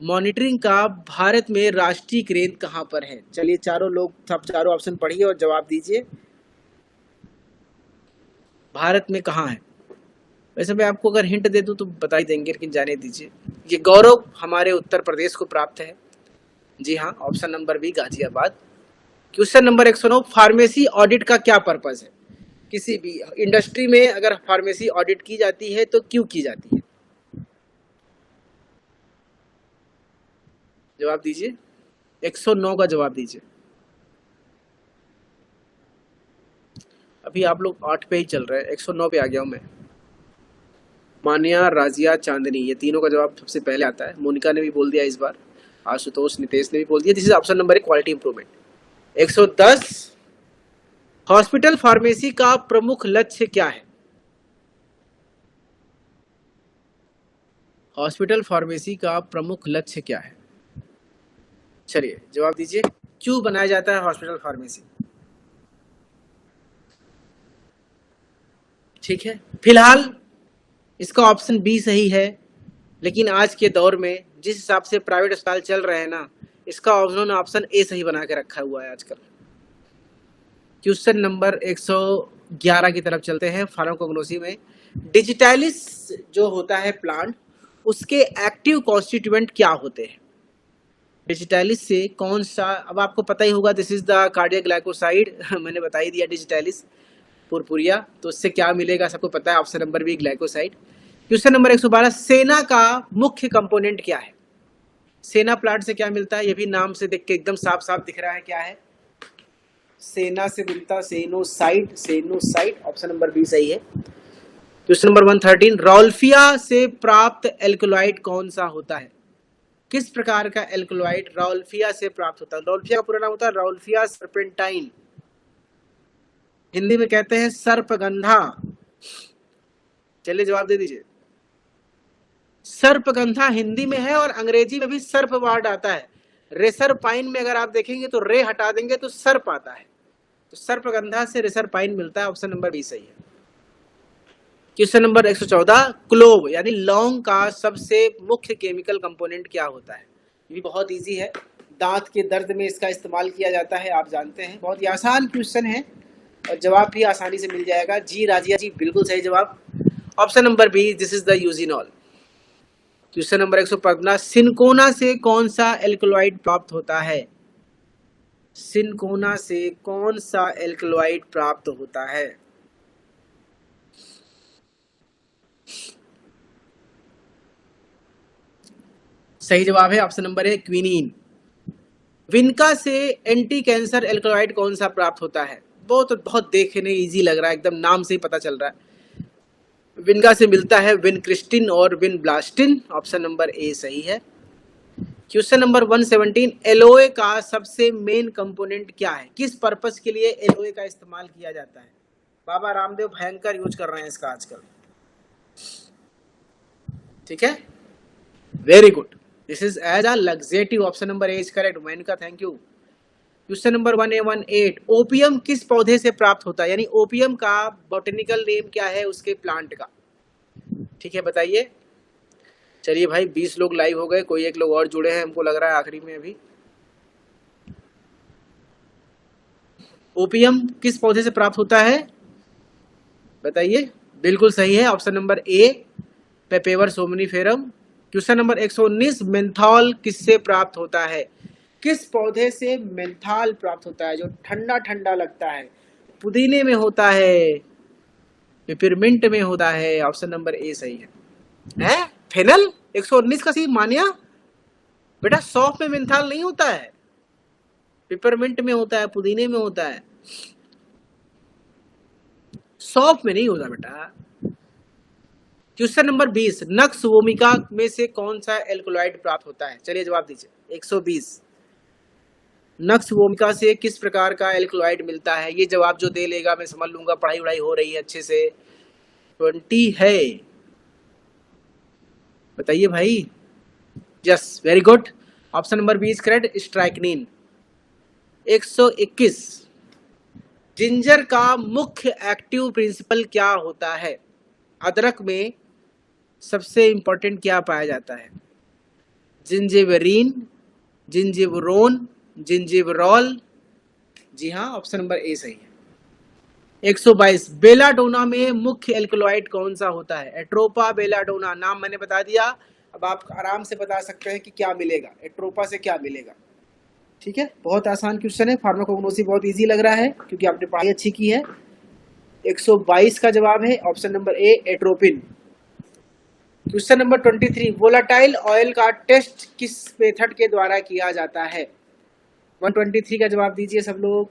मॉनिटरिंग का भारत में राष्ट्रीय केंद्र कहाँ पर है? चलिए चारों लोग, सब चारों ऑप्शन पढ़िए और जवाब दीजिए, भारत में कहाँ है? वैसे मैं आपको अगर हिंट दे दूं तो बता ही देंगे, लेकिन जाने दीजिए। ये गौरव हमारे उत्तर प्रदेश को प्राप्त है। जी हाँ, option number B, Ghaziabad. Question number 109, pharmacy audit का क्या पर्पस है? किसी भी इंडस्ट्री में अगर फार्मेसी ऑडिट की जाती है तो क्यों की जाती है? जवाब दीजिए, 109 का जवाब दीजिए। अभी आप लोग 8 पे ही चल रहे हैं, 109 पे आ गया हूं मैं। मान्या, राजिया, चांदनी, ये तीनों का जवाब सबसे पहले आता है। मोनिका ने भी बोल दिया इस बार, आशुतोष, नितेश ने भी बोल दिया। This is option number A, quality improvement. 110, hospital pharmacy का प्रमुख लक्ष्य क्या है? हॉस्पिटल फार्मेसी का प्रमुख लक्ष्य क्या है? चलिए जवाब दीजिए, क्यों बनाया जाता है हॉस्पिटल फार्मेसी? ठीक है, फिलहाल इसका ऑप्शन बी सही है, लेकिन आज के दौर में जिस हिसाब से प्राइवेट अस्पताल चल रहे हैं ना, इसका उन्होंने ऑप्शन ए सही बना के रखा हुआ है आजकल। क्वेश्चन नंबर 111 की तरफ चलते हैं। फार्माकोग्नोसी में डिजिटैलिस जो होता है प्लांट, उसके एक्टिव कॉन्स्टिट्यूएंट क्या होते हैं? डिजिटैलिस से कौन सा, अब आपको पता ही होगा, this is the cardiac glycoside मैंने बता ही दिया, डिजिटैलिस पुरपुरिया, तो उससे क्या मिलेगा सबको पता है, option number B, glycoside. Question number 112, senna का मुख्य कंपोनेंट क्या है? सेना प्लांट से क्या मिलता है? ये भी नाम से देख के एकदम साफ साफ दिख रहा है, क्या है? सेना से मिलता sennoside, sennoside, option number B सही है। क्वेश्चन नंबर 113, रॉल्फिया से प्राप्त एल्कलॉइड कौन सा होता है? किस प्रकार का एल्कलॉइड रॉल्फिया से प्राप्त होता है? रॉल्फिया का पूरा नाम होता है रॉल्फिया सर्पेंटाइन। हिंदी में कहते हैं सर्पगंधा। चलिए जवाब दे दीजिए। सर्पगंधा हिंदी में है और अंग्रेजी में भी सर्प वर्ड आता है। रेसर पाइन में अगर आप देखेंगे तो रे हटा देंगे तो सर्प आता है, तो सर्पगंधा से रेसर पाइन मिलता है। ऑप्शन नंबर बी सही है। क्वेश्चन नंबर 114, क्लोव यानी लौंग का सबसे मुख्य केमिकल कंपोनेंट क्या होता है? ये भी बहुत इजी है, दांत के दर्द में इसका इस्तेमाल किया जाता है, आप जानते हैं। बहुत ही आसान क्वेश्चन है और जवाब भी आसानी से मिल जाएगा। जी राजिया जी बिल्कुल सही जवाब, option number B, this is the eugenol. Question number 115, cinchona से कौन सा एल्कलॉइड प्राप्त होता है? सिनकोना से कौन सा एल्कलॉइड प्राप्त होता है? सही जवाब है ऑप्शन नंबर ए, क्विनीन। विनका से एंटी कैंसर एल्कलॉइड कौन सा प्राप्त होता है? बहुत देखने इजी लग रहा है, एकदम नाम से ही पता चल रहा है। विनका से मिलता है विनक्रिस्टिन और विनब्लास्टिन, ऑप्शन नंबर ए सही है। क्वेश्चन नंबर 117, एलोए का सबसे मेन कंपोनेंट क्या है? किस पर्पस के लिए एलोए का इस्तेमाल किया जाता है? बाबा रामदेव भयंकर यूज कर रहे हैं इसका आजकल, ठीक है, very good, this is as a laxative, option number A is correct. Menka thank you. Question number 118, opium किस पौधे से प्राप्त होता है? यानी ओपियम का बॉटनिकल नेम क्या है उसके प्लांट का? ठीक है बताइए। चलिए भाई 20 लोग लाइव हो गए, कोई एक लोग और जुड़े हैं हमको लग रहा है आखिरी में अभी। ओपियम किस पौधे से प्राप्त होता है बताइए? बिल्कुल सही है, ऑप्शन नंबर ए, पेपेवर सोमनीफेरम। क्वेश्चन नंबर 119, मेंथॉल किससे प्राप्त होता है? किस पौधे से मेंथॉल प्राप्त होता है जो ठंडा ठंडा लगता है? पुदीने में होता है, पेपरमिंट में होता है, ऑप्शन नंबर ए सही है। हैं? फेनल 119 का सही मानिया बेटा, सौंफ में मेंथॉल नहीं होता है, पेपरमिंट में होता है, पुदीने में होता है, सौंफ में नहीं होता बेटा। क्वेश्चन नंबर 20, नक्स वोमिका में से कौन सा एल्कलॉइड प्राप्त होता है? चलिए जवाब दीजिए। 120, नक्स वोमिका से किस प्रकार का एल्कलॉइड मिलता है? ये जवाब जो दे लेगा मैं समझ लूंगा पढ़ाई वढ़ाई हो रही है अच्छे से। 20 है, बताइए भाई। Yes very good, option number B is correct, strychnine. 121, ginger का मुख्य एक्टिव प्रिंसिपल क्या होता है? अदरक में सबसे इंपॉर्टेंट क्या पाया जाता है? जिंजेवरीन, जिंजिवरोन, जिंजिवरॉल। जी हाँ, ऑप्शन नंबर ए सही है। 122, बेलाडोना में मुख्य एल्कलॉइड कौन सा होता है? एट्रोपा, बेलाडोना, नाम मैंने बता दिया, अब आप आराम से बता सकते हैं कि क्या मिलेगा, एट्रोपा से क्या मिलेगा। ठीक है, बहुत आसान क्वेश्चन है, फार्माकोग्नोसी बहुत इजी लग रहा है क्योंकि आपने पढ़ाई अच्छी की है। 122 का जवाब है ऑप्शन नंबर ए, atropine. Question number 23, volatile oil का टेस्ट किस मेथड के द्वारा किया जाता है? 123 का जवाब दीजिए सब लोग।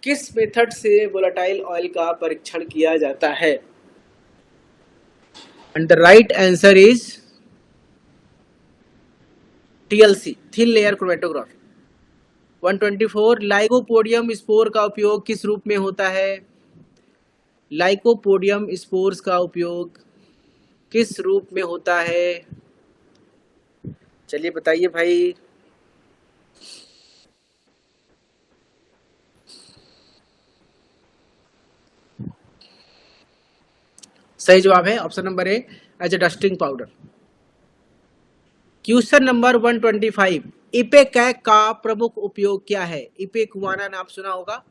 किस मेथड से वोलाटाइल ऑयल का परीक्षण किया जाता है? And the right answer is TLC, thin layer chromatography. 124, lycopodium spore का उपयोग किस रूप में होता है? लाइकोपोडियम स्पोर्स का उपयोग किस रूप में होता है? चलिए बताइए भाई। सही जवाब है option number A, as a dusting powder. Question number 125, ipecac का प्रमुख उपयोग क्या है? इपेकुआना नाम सुना होगा,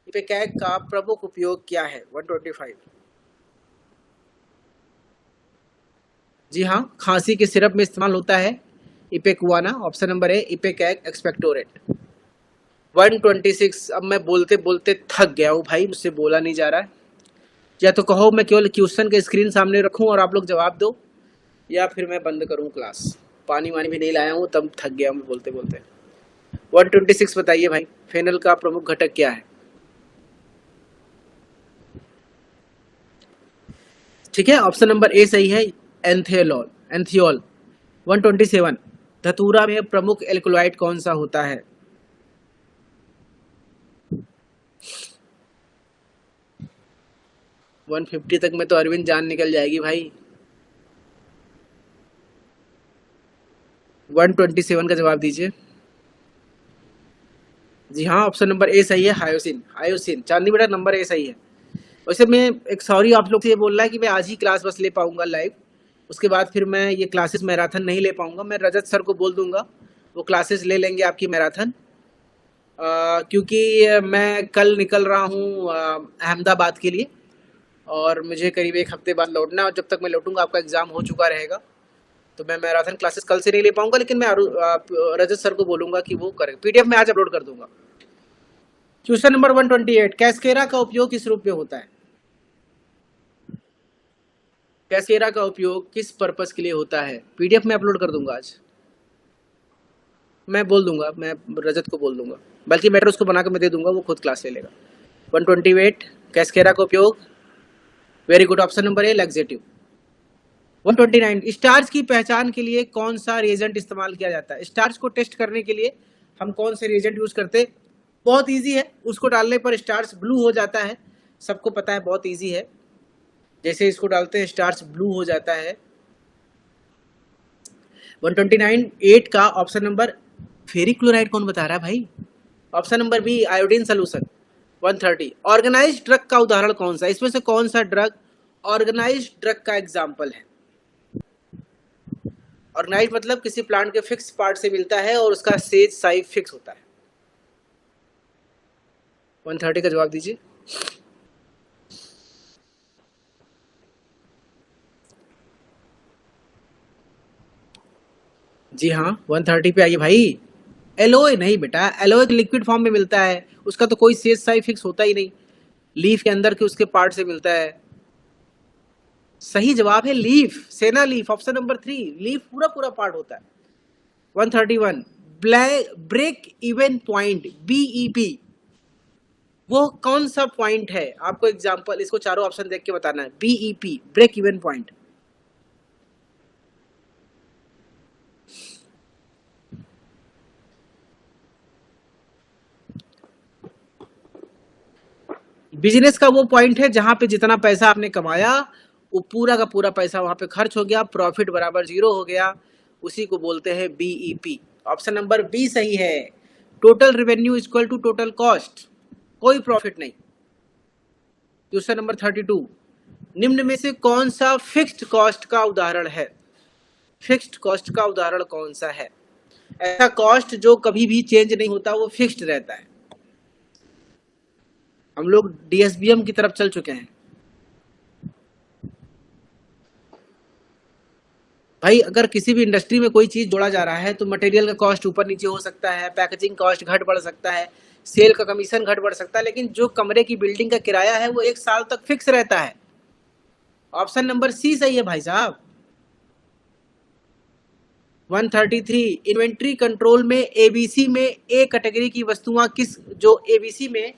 इपेकैक का प्रमुख उपयोग क्या है? 125, जी हाँ, खांसी के सिरप में इस्तेमाल होता है इपेकुआना, ऑप्शन नंबर ए, इपेकैक एक्सपेक्टोरेट। 126, अब मैं बोलते बोलते थक गया हूँ भाई, मुझसे बोला नहीं जा रहा है, या तो कहो मैं केवल क्वेश्चन के स्क्रीन सामने रखूं और आप लोग जवाब दो, या फिर मैं बंद करूं क्लास। पानी वानी भी नहीं लाया हूं, तब थक गया हूं बोलते बोलते। 126 बताइए भाई, फेनल का प्रमुख घटक क्या है? ठीक है, ऑप्शन नंबर ए सही है, एंथियोल, एंथियोल। 127, धतूरा में प्रमुख एल्कलॉइड कौन सा होता है? 150 तक में तो अरविंद जान निकल जाएगी भाई। 127 का जवाब दीजिए। जी हाँ, ऑप्शन नंबर ए सही है, हायोसिन। हायोसिन चांदनी बेटा, नंबर ए सही है। वैसे मैं एक सॉरी आप लोग से ये बोल रहा है कि मैं आज ही क्लास बस ले पाऊंगा लाइव, उसके बाद फिर मैं ये क्लासेस मैराथन नहीं ले पाऊंगा। मैं रजत सर को बोल दूंगा, वो क्लासेस ले लेंगे आपकी मैराथन, क्योंकि मैं कल निकल रहा हूँ अहमदाबाद के लिए, और मुझे करीब 1 हफ्ते बाद लौटना है, और जब तक मैं लौटूंगा आपका एग्जाम हो चुका रहेगा। तो मैं मैराथन क्लासेस कल से नहीं ले पाऊंगा, लेकिन मैं रजत सर को बोलूंगा कि वो करें। पीडीएफ में आज अपलोड कर दूंगा। क्वेश्चन नंबर 128, कैस्केरा का उपयोग किस रूप में होता है? कैस्केरा का उपयोग किस पर्पस के लिए होता है? पीडीएफ में अपलोड कर दूंगा आज। मैं बोल दूंगा, मैं रजत को बोल दूंगा, बल्कि मैटर उसको बना के मैं दे दूंगा, वो खुद क्लास ले लेगा। 128, कैस्केरा का उपयोग, वेरी गुड, ऑप्शन नंबर ए, लैक्सेटिव। 129, स्टार्च की पहचान के लिए कौन सा रिएजेंट इस्तेमाल किया जाता है? स्टार्च को टेस्ट करने के लिए हम कौन से रिएजेंट यूज करते? बहुत इजी है, उसको डालने पर स्टार्च ब्लू हो जाता है, सबको पता है, बहुत इजी है। जैसे इसको डालते हैं स्टार्च ब्लू हो जाता है। 129, 8 का ऑप्शन नंबर, फेरिक क्लोराइड कौन बता रहा है भाई? Option number B, iodine solution. 130, organized drug का उदाहरण कौन सा? इसमें से कौन सा ड्रग ऑर्गेनाइज्ड ड्रग का एग्जाम्पल है? ऑर्गेनाइज्ड मतलब किसी प्लांट के फिक्स पार्ट से मिलता है और उसका सेज साइज फिक्स होता है। 130 का जवाब दीजिए। जी हाँ, 130 पे आइए भाई। एलोए नहीं बेटा, एलोए लिक्विड फॉर्म में मिलता है, उसका तो कोई सेज साइज फिक्स होता ही नहीं, लीफ के अंदर के उसके पार्ट से मिलता है। सही जवाब है लीफ, सेना लीफ, ऑप्शन नंबर 3, लीफ पूरा पूरा पार्ट होता है। 131, ब्रेक इवन पॉइंट, बीईपी, वो कौन सा पॉइंट है? आपको एग्जांपल, इसको चारों ऑप्शन देख के बताना है। BEP, break even point. Business का वो पॉइंट है जहां पे जितना पैसा आपने कमाया वो पूरा का पूरा पैसा वहां पे खर्च हो गया, प्रॉफिट बराबर 0 हो गया, उसी को बोलते हैं बीईपी। ऑप्शन नंबर बी सही है, total revenue equal to total cost, कोई प्रॉफिट नहीं। क्वेश्चन नंबर 32, निम्न में से कौन सा फिक्स्ड कॉस्ट का उदाहरण है? फिक्स्ड कॉस्ट का उदाहरण कौन सा है? ऐसा कॉस्ट जो कभी भी चेंज नहीं होता, वो फिक्स्ड रहता है। हम लोग डीएसबीएम की तरफ चल चुके हैं भाई। अगर किसी भी इंडस्ट्री में कोई चीज जोड़ा जा रहा है तो मटेरियल का कॉस्ट ऊपर नीचे हो सकता है, पैकेजिंग कॉस्ट घट बढ़ सकता है, सेल का कमीशन घट बढ़ सकता है, लेकिन जो कमरे की बिल्डिंग का किराया है वो 1 साल तक फिक्स रहता है। ऑप्शन नंबर सी सही है भाई साहब। 133, इन्वेंट्री कंट्रोल में एबीसी में ए कैटेगरी की वस्तुएं किस, जो एबीसी में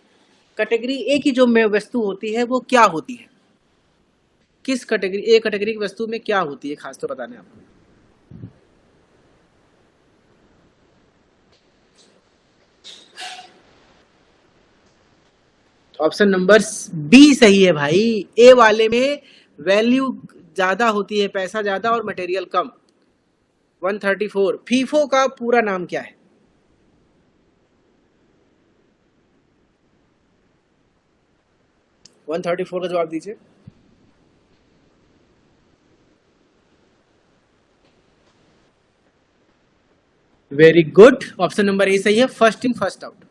कैटेगरी ए की जो वस्तु होती है वो क्या होती है? किस कैटेगरी, ए कैटेगरी की वस्तु में क्या होती है, खास तो बताने आपको। ऑप्शन नंबर बी सही है भाई, ए वाले में वैल्यू ज्यादा होती है, पैसा ज्यादा और मटेरियल कम। 134, फीफो का पूरा नाम क्या है? वन 134 का जवाब दीजिए। Very good, option number A सही है, first in first out.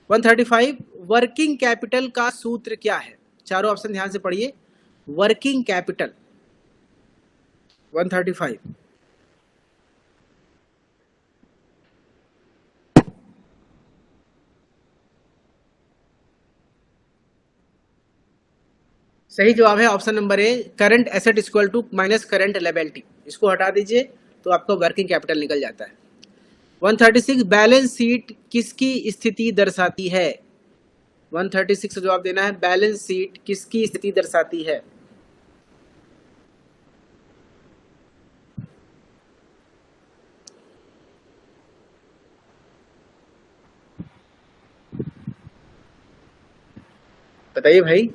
135, working capital का सूत्र क्या है? चारों ऑप्शन ध्यान से पढ़िए। Working capital, 135। सही जवाब है option number A, current asset equal to minus current liability. इसको हटा दीजिए तो आपका वर्किंग कैपिटल निकल जाता है। 136, बैलेंस शीट किसकी स्थिति दर्शाती है? 136 का जवाब देना है, बैलेंस शीट किसकी स्थिति दर्शाती है? बताइए भाई।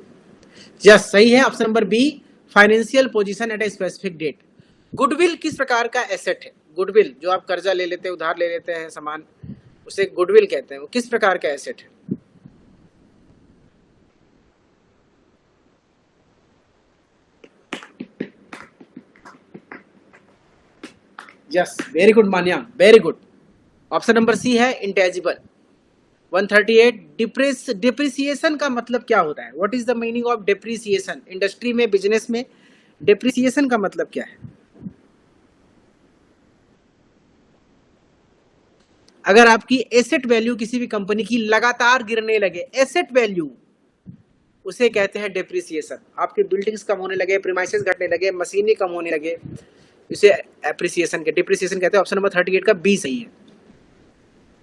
यस, सही है option number B, financial position at a specific date. Goodwill किस प्रकार का एसेट है? गुडविल जो आप कर्जा ले लेते हैं, उधार ले लेते हैं सामान, उसे गुडविल कहते हैं। वो किस प्रकार का एसेट है? Yes, very good Manya, very good. Option number C है इंटेजिबल। 138, डिप्रिसिएशन का मतलब क्या होता है? What is the meaning of depreciation? Industry में, बिजनेस में डिप्रिसिएशन का मतलब क्या है? अगर आपकी एसेट वैल्यू किसी भी कंपनी की लगातार गिरने लगे, एसेट वैल्यू, उसे कहते हैं डिप्रिसिएशन। आपकी बिल्डिंग्स कम होने लगे, प्रीमाइसेस घटने लगे, मशीनें कम होने लगे, इसे एप्रिसिएशन के डिप्रिसिएशन कहते हैं। ऑप्शन नंबर 38 का बी सही है।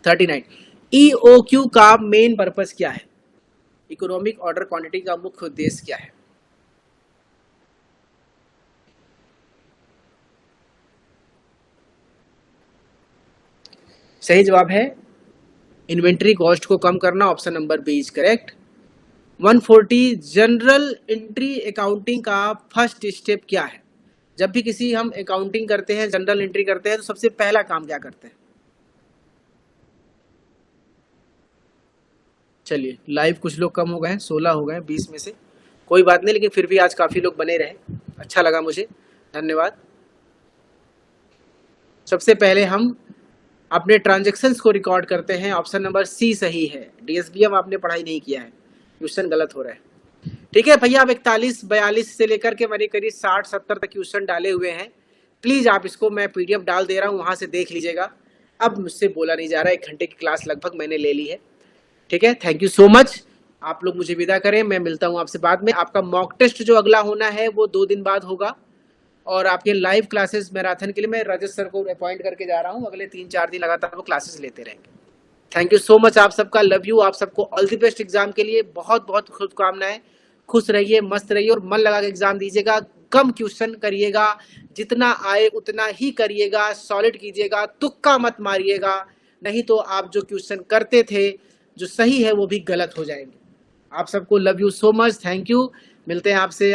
39, ईओक्यू का मेन पर्पस क्या है? इकोनॉमिक ऑर्डर क्वांटिटी का मुख्य उद्देश्य क्या है? सही जवाब है इन्वेंट्री कॉस्ट को कम करना। Option number B is correct. 140, general entry accounting का फर्स्ट स्टेप क्या है? जब भी किसी हम अकाउंटिंग करते हैं, जनरल एंट्री करते हैं, तो सबसे पहला काम क्या करते हैं? चलिए, लाइव कुछ लोग कम हो गए हैं, 16 हो गए 20 में से, कोई बात नहीं, लेकिन फिर भी आज काफी लोग बने रहे, अच्छा लगा मुझे, धन्यवाद। सबसे पहले हम अपने ट्रांजैक्शंस को रिकॉर्ड करते हैं। ऑप्शन नंबर सी सही है। डीएसबीएम आपने पढ़ाई नहीं किया है, क्वेश्चन गलत हो रहा है। ठीक है भैया, अब 41, 42 से लेकर के मैंने करीब 60, 70 तक क्वेश्चन डाले हुए हैं। प्लीज आप इसको, मैं पीडीएफ डाल दे रहा हूँ, वहां से देख लीजिएगा। अब मुझसे बोला नहीं जा रहा है, 1 घंटे की क्लास लगभग मैंने ले ली है। ठीक है, थैंक यू सो मच। आप लोग मुझे विदा करें, मैं मिलता हूँ आपसे बाद में। आपका मॉक टेस्ट जो अगला होना है वो 2 दिन बाद होगा, और आपके लाइव क्लासेस मैराथन के लिए मैं रजत सर को अपॉइंट करके जा रहा हूँ। अगले 3-4 दिन लगातार वो क्लासेस लेते रहेंगे। थैंक यू सो मच आप सबका, लव यू। आप सबको ऑल द बेस्ट एग्जाम के लिए, बहुत बहुत शुभकामनाएं। खुश रहिए, मस्त रहिए और मन लगा के एग्जाम दीजिएगा। कम क्वेश्चन करिएगा, जितना आए उतना ही करिएगा, सॉलिड कीजिएगा, तुक्का मत मारिएगा, नहीं तो आप जो क्वेश्चन करते थे जो सही है वो भी गलत हो जाएंगे। आप सबको love you so much, thank you. मिलते हैं आपसे